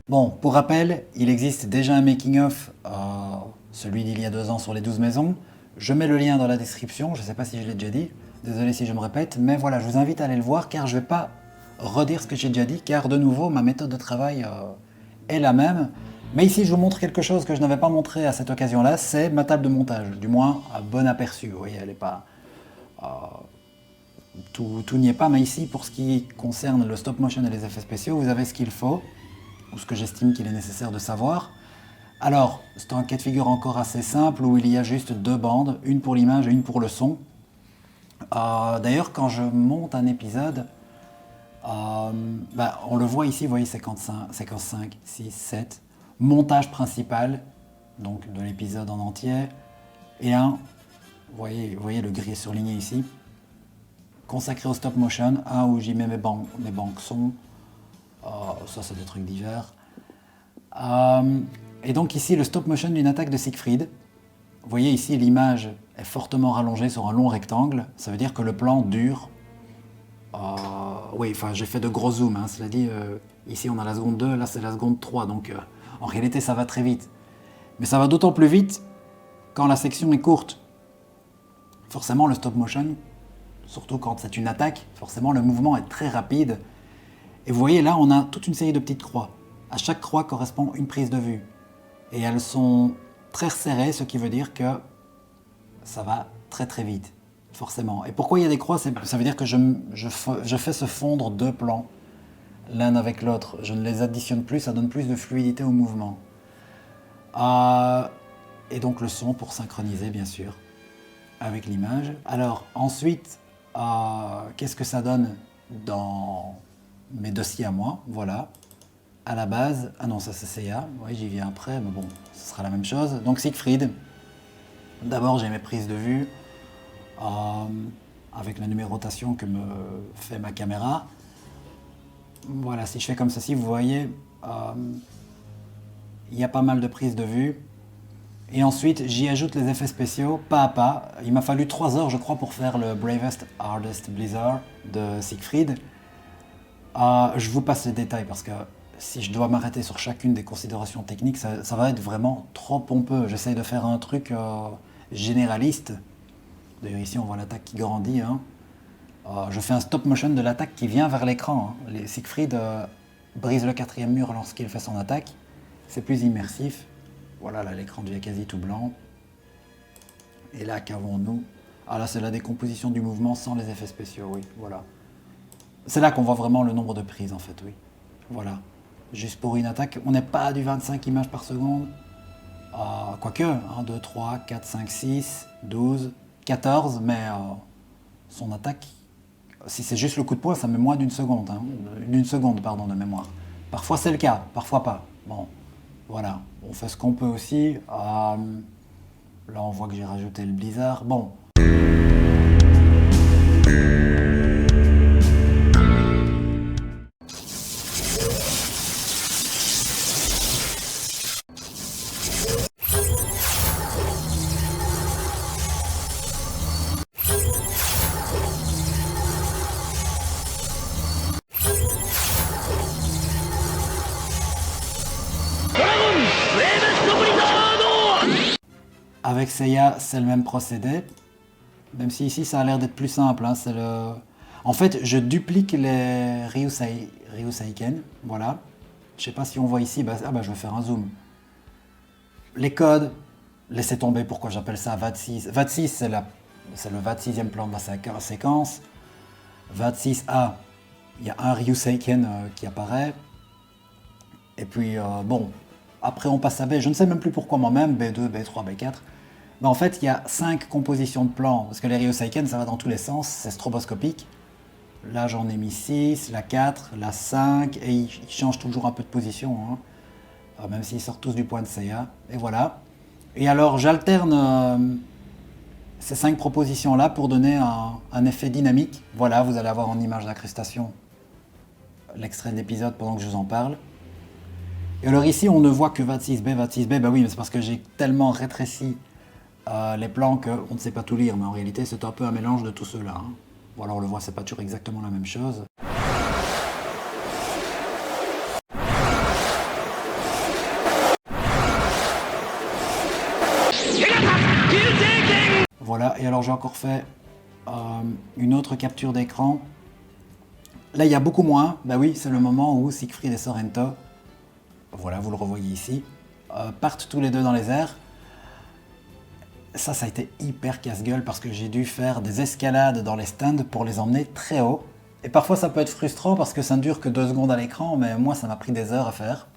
Bon, pour rappel, il existe déjà un making-of, celui d'il y a 2 ans sur les 12 maisons. Je mets le lien dans la description, je ne sais pas si je l'ai déjà dit, désolé si je me répète, mais voilà, je vous invite à aller le voir car je ne vais pas redire ce que j'ai déjà dit, car de nouveau, ma méthode de travail est la même. Mais ici, je vous montre quelque chose que je n'avais pas montré à cette occasion-là, c'est ma table de montage, du moins à bon aperçu. Vous voyez, elle n'est pas... tout n'y est pas, mais ici, pour ce qui concerne le stop motion et les effets spéciaux, vous avez ce qu'il faut, ou ce que j'estime qu'il est nécessaire de savoir. Alors, c'est un cas de figure encore assez simple où il y a juste 2 bandes, une pour l'image et une pour le son. D'ailleurs, quand je monte un épisode, on le voit ici, vous voyez, séquence 5, 6, 7, montage principal, donc de l'épisode en entier, et vous voyez le gris surligné ici, consacré au stop motion, un où j'y mets mes banques son, ça c'est des trucs divers. Et donc ici le stop motion d'une attaque de Siegfried. Vous voyez ici l'image est fortement rallongée sur un long rectangle, ça veut dire que le plan dure. Oui, enfin j'ai fait de gros zooms, hein, cela dit, ici on a la seconde 2, là c'est la seconde 3, donc en réalité ça va très vite. Mais ça va d'autant plus vite quand la section est courte. Forcément le stop motion, surtout quand c'est une attaque, forcément le mouvement est très rapide. Et vous voyez là, on a toute une série de petites croix. À chaque croix correspond une prise de vue. Et elles sont très serrées, ce qui veut dire que ça va très très vite, forcément. Et pourquoi il y a des croix? Ça veut dire que je fais se fondre 2 plans, l'un avec l'autre. Je ne les additionne plus, ça donne plus de fluidité au mouvement. Et donc le son pour synchroniser, bien sûr, avec l'image. Alors ensuite, qu'est-ce que ça donne dans mes dossiers à moi? Voilà. À la base, ah non, ça c'est CA, oui, j'y viens après, mais bon, ce sera la même chose. Donc Siegfried, d'abord j'ai mes prises de vue avec la numérotation que me fait ma caméra. Voilà, si je fais comme ceci, vous voyez, il y a pas mal de prises de vue. Et ensuite, j'y ajoute les effets spéciaux, pas à pas. Il m'a fallu 3 heures, je crois, pour faire le Bravest Hardest Blizzard de Siegfried. Je vous passe les détails parce que si je dois m'arrêter sur chacune des considérations techniques, ça va être vraiment trop pompeux. J'essaye de faire un truc généraliste. D'ailleurs ici on voit l'attaque qui grandit. Hein. Je fais un stop motion de l'attaque qui vient vers l'écran. Hein. Siegfried brise le 4e mur lorsqu'il fait son attaque. C'est plus immersif. Voilà, là l'écran devient quasi tout blanc. Et là, qu'avons-nous? Ah là, c'est la décomposition du mouvement sans les effets spéciaux, oui, voilà. C'est là qu'on voit vraiment le nombre de prises, en fait, oui. Voilà. Juste pour une attaque, on n'est pas à du 25 images par seconde. Quoique, 1, 2, 3, 4, 5, 6, 12, 14, mais son attaque, si c'est juste le coup de poing, ça met moins d'une seconde. Hein, d'une seconde, pardon, de mémoire. Parfois c'est le cas, parfois pas. Bon, voilà, on fait ce qu'on peut aussi. Là, on voit que j'ai rajouté le blizzard. Bon. Avec Seiya, c'est le même procédé, même si ici ça a l'air d'être plus simple. Hein, en fait, je duplique les Ryuseiken, voilà. Je sais pas si on voit ici, je vais faire un zoom. Les codes, laissez tomber pourquoi j'appelle ça VAT6. VAT6, c'est le 26e plan de la séquence. VAT6A, il y a un Ryuseiken qui apparaît. Et puis, bon, après on passe à B, je ne sais même plus pourquoi moi-même, B2, B3, B4. Mais en fait, il y a 5 compositions de plans, parce que les Ryuseiken, ça va dans tous les sens, c'est stroboscopique. Là, j'en ai mis 6, la 4, la 5, et ils changent toujours un peu de position, hein, même s'ils sortent tous du point de Seiya. Et voilà. Et alors, j'alterne ces 5 propositions-là pour donner un effet dynamique. Voilà, vous allez avoir en image d'incrustation l'extrait de l'épisode pendant que je vous en parle. Et alors ici, on ne voit que 26B, 26B. Bah oui, mais c'est parce que j'ai tellement rétréci les plans qu'on ne sait pas tout lire. Mais en réalité, c'est un peu un mélange de tout cela. Hein. Ou alors on le voit, c'est pas toujours exactement la même chose. Voilà, et alors j'ai encore fait une autre capture d'écran. Là, il y a beaucoup moins. Bah oui, c'est le moment où Siegfried et Sorrento, voilà, vous le revoyez ici, partent tous les deux dans les airs. Ça a été hyper casse-gueule parce que j'ai dû faire des escalades dans les stands pour les emmener très haut. Et parfois, ça peut être frustrant parce que ça ne dure que 2 secondes à l'écran, mais moi, ça m'a pris des heures à faire.